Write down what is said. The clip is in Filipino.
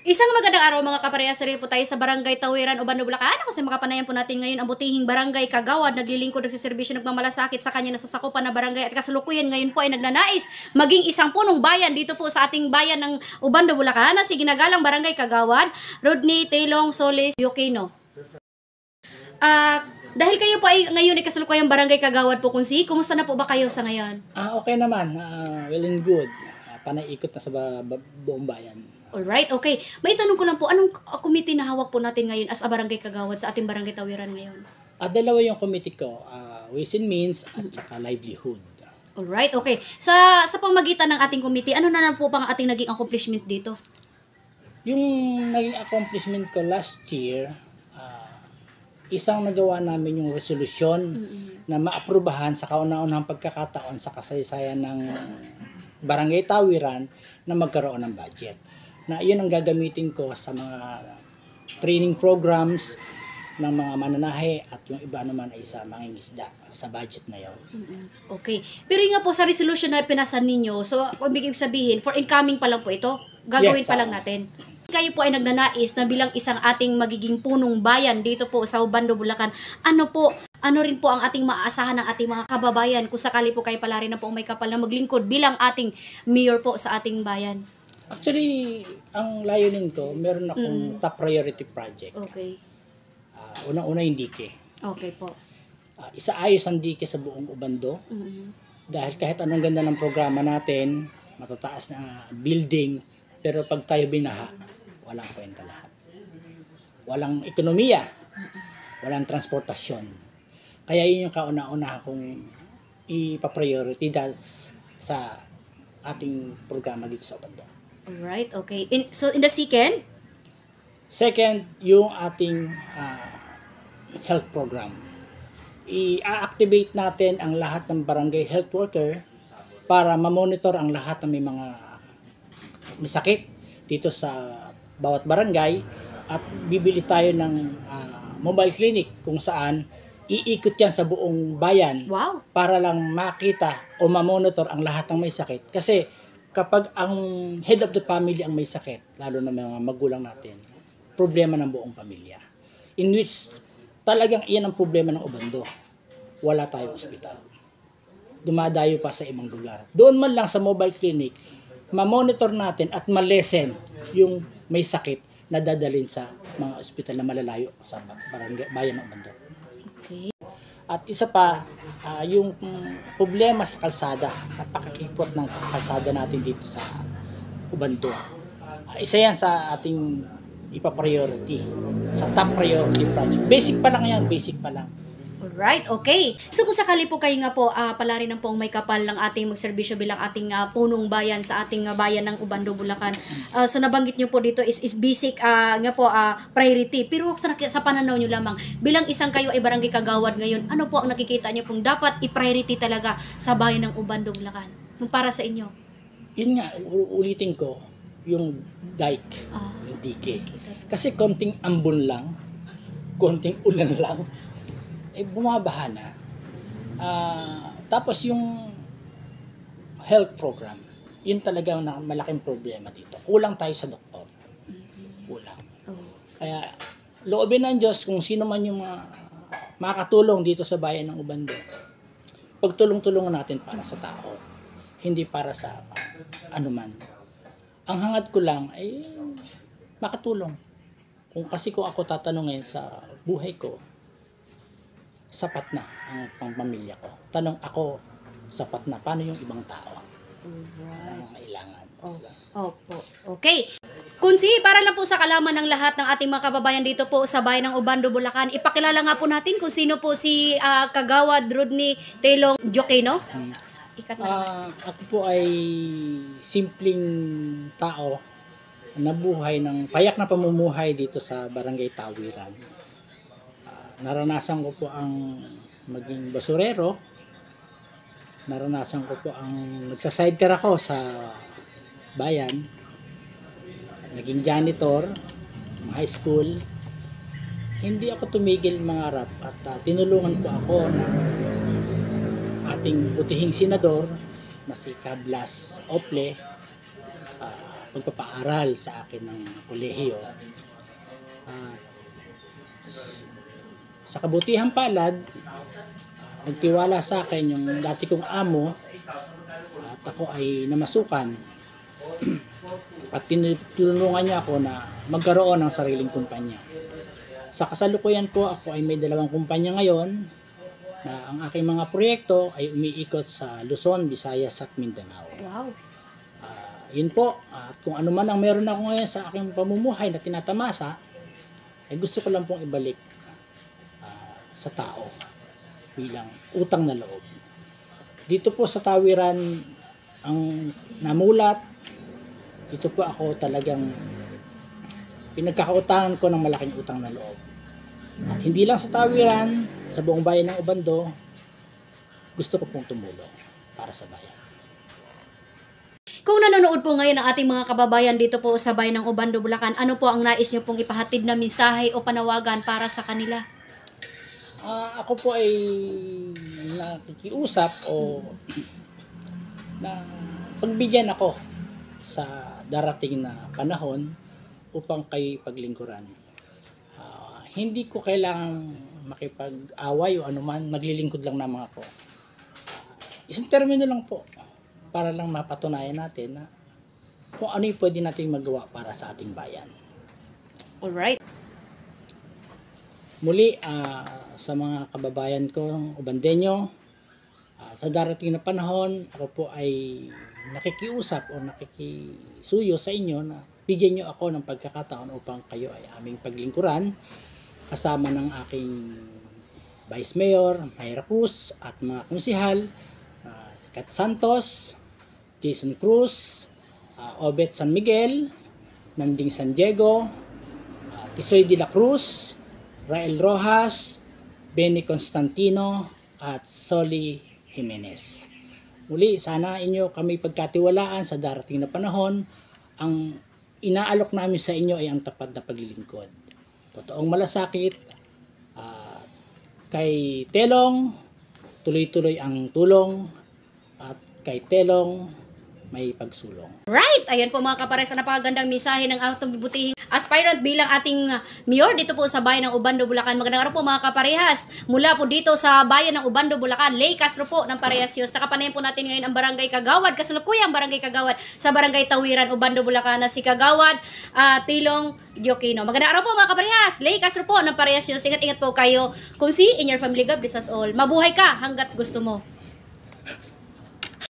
Isang magandang araw mga kaparehas, rin po tayo sa Barangay Tawiran, Ubando, Bulacan. Ako sa mga panayan po natin ngayon ang butihing Barangay Kagawad, naglilingkod, nagsiservisyo, nagmamalasakit sa kanya nasasakupan na barangay at kasalukuyan ngayon po ay nagnanais maging isang punong bayan dito po sa ating bayan ng Ubando, Bulacan na si ginagalang Barangay Kagawad, Rodney Taylong Solis Yokino. Dahil kayo po ay ngayon ay kasalukuyang Barangay Kagawad po kunsi, kumusta na po ba kayo sa ngayon? Okay naman. Well and good. Panaikot na sa buong bayan. Alright, okay. May tanong ko lang po, anong committee na hawak po natin ngayon as a Barangay Kagawad sa ating Barangay Tawiran ngayon? Dalawa yung committee ko, Ways and Means at saka Livelihood. Alright, okay. Sa pamagitan ng ating committee, ano na lang po pang ating naging accomplishment dito? Yung naging accomplishment ko last year, isang nagawa namin yung resolution na maaprubahan sa kauna-unahang pagkakataon sa kasaysayan ng Barangay Tawiran na magkaroon ng budget. Na yun ang gagamitin ko sa mga training programs ng mga mananahe at yung iba naman ay sa mga isda sa budget na yon. Okay. Pero yung nga po sa resolution na pinasan ninyo, so kung ibig sabihin, for incoming pa lang po ito, gagawin Yes, pa lang natin. Kayo po ay nagnanais na bilang isang ating magiging punong bayan dito po sa Ubando, Bulacan. Ano rin po ang ating maaasahan ng ating mga kababayan kung sakali po kayo pala rin na po may kapal na maglingkod bilang ating mayor po sa ating bayan? Actually, ang layunin ko, meron akong top priority project. Okay. Unang-una yung dike. Okay po. Isaayos ang dike sa buong Ubando. Dahil kahit anong ganda ng programa natin, matataas na building, pero pag tayo binaha, walang kwenta lahat. Walang ekonomiya, walang transportasyon. Kaya yun yung kauna-una kong ipa-priority sa ating programa dito sa Ubando. Alright, okay. So in the second? Second, yung ating health program. I-activate natin ang lahat ng barangay health worker para ma-monitor ang lahat ng may sakit dito sa bawat barangay at bibili tayo ng mobile clinic kung saan iikot yan sa buong bayan. Wow. Para lang makita o ma-monitor ang lahat ng may sakit. Kasi kapag ang head of the family ang may sakit, lalo na mga magulang natin, problema ng buong pamilya. In which, talagang iyan ang problema ng Ubando. Wala tayong ospital. Dumadayo pa sa ibang lugar. Doon man lang sa mobile clinic, ma-monitor natin at ma-lessen yung may sakit na dadalhin sa mga ospital na malalayo sa bayan ng Ubando. Okay. At isa pa, yung problema sa kalsada, napakakipot ng kalsada natin dito sa Ubando. Isa yan sa ating ipa-priority, sa top priority project. Basic pa lang yan, basic pa lang. Alright, okay. So kung sakali po kayo nga po, pala rin ang pong may kapal ng ating magserbisyo bilang ating punong bayan sa ating bayan ng Ubando, Bulacan. So nabanggit nyo po dito is basic nga po priority. Pero sa pananaw nyo lamang, bilang isang kayo ay Barangay Kagawad ngayon, ano po ang nakikita nyo pong dapat i-priority talaga sa bayan ng Ubando, Bulacan? Kung para sa inyo? Yun nga, ulitin ko, yung dike, yung dike. Kasi konting ambon lang, konting ulan lang, bumabaha na. Tapos yung health program, yun talaga na malaking problema dito. Kulang tayo sa doktor. Kulang. Kaya loobin ng Diyos kung sino man yung makakatulong dito sa bayan ng Ubando. Pagtulong-tulungan natin para sa tao. Hindi para sa anuman. Ang hangad ko lang ay makatulong. Kasi kung ako tatanungin sa buhay ko, sapat na ang pamilya ko. Tanong ako, sapat na. Paano yung ibang tao? Ang kailangan. Opo. Okay. Kunsi, para lang po sa kalaman ng lahat ng ating mga kababayan dito po sa bayan ng Ubando, Bulacan, ipakilala nga po natin kung sino po si Kagawad Rodney Taylong Yokino. Ako po ay simpleng tao na buhay ng payak na pamumuhay dito sa Barangay Tawiran. Naranasan ko po ang maging basurero. Naranasan ko po ang nagsa-sidecar ako sa bayan. Naging janitor, high school. Hindi ako tumigil mangarap at tinulungan po ako ng ating butihing senador na si Blas Ople pagpapaaral sa akin ng kolehiyo. At sa kabutihang palad, nagtiwala sa akin yung dati kong amo at ako ay namasukan at tinulungan niya ako na magkaroon ng sariling kumpanya. Sa kasalukuyan po, ako ay may 2 kumpanya ngayon na ang aking mga proyekto ay umiikot sa Luzon, Visayas at Mindanao. Wow. Yun po, at kung ano man ang meron ako ngayon sa aking pamumuhay na tinatamasa, ay gusto ko lang pong ibalik sa tao bilang utang na loob. Dito po sa tawiran ang namulat, dito po ako talagang pinagkakautangan ko ng malaking utang na loob. At hindi lang sa tawiran, sa buong bayan ng Ubando, gusto ko pong tumulong para sa bayan. Kung nanonood po ngayon ang ating mga kababayan dito po sa bayan ng Ubando, Bulacan, ano po ang nais niyo pong ipahatid na mensahe o panawagan para sa kanila? Ako po ay nakikiusap o na pagbigyan ako sa darating na panahon upang kayo paglingkuran. Hindi ko kailangang makipag-away o anuman, maglilingkod lang naman ako. Isang termino lang po para lang mapatunayan natin na kung ano yung pwede natin magawa para sa ating bayan. Alright. Muli, sa mga kababayan ko, Ubandeño, sa darating na panahon, ako po ay nakikiusap o nakikisuyo sa inyo na bigyan nyo ako ng pagkakataon upang kayo ay aming paglingkuran kasama ng aking Vice Mayor, Mayra Cruz at mga konsihal, Kat Santos, Jason Cruz, Obet San Miguel, Nanding San Diego, Tisoy de la Cruz, Rael Rojas, Benny Constantino, at Soli Jimenez. Muli, sana inyo kami pagkatiwalaan sa darating na panahon. Ang inaalok namin sa inyo ay ang tapat na paglilingkod. Totoong malasakit. Kay Telong, tuloy-tuloy ang tulong. At kay Telong, may pagsulong. Right! Ayan po mga kapares, napakagandang mensahe ng atong bibutihing aspirant bilang ating mayor dito po sa bayan ng Ubando, Bulacan. Magandang araw po mga kaparehas. Mula po dito sa bayan ng Ubando, Bulacan, Lay Castro po ng Parehas Yus. Nakapanayin po natin ngayon ang Barangay Kagawad, kasalukuyang Barangay Kagawad sa Barangay Tawiran, Ubando, Bulacan na si Kagawad Tilong Diokino. Magandang araw po mga kaparehas. Lay Castro po ng Parehas Yus. Ingat-ingat po kayo. Kung in your family, God bless us all. Mabuhay ka hanggat gusto mo.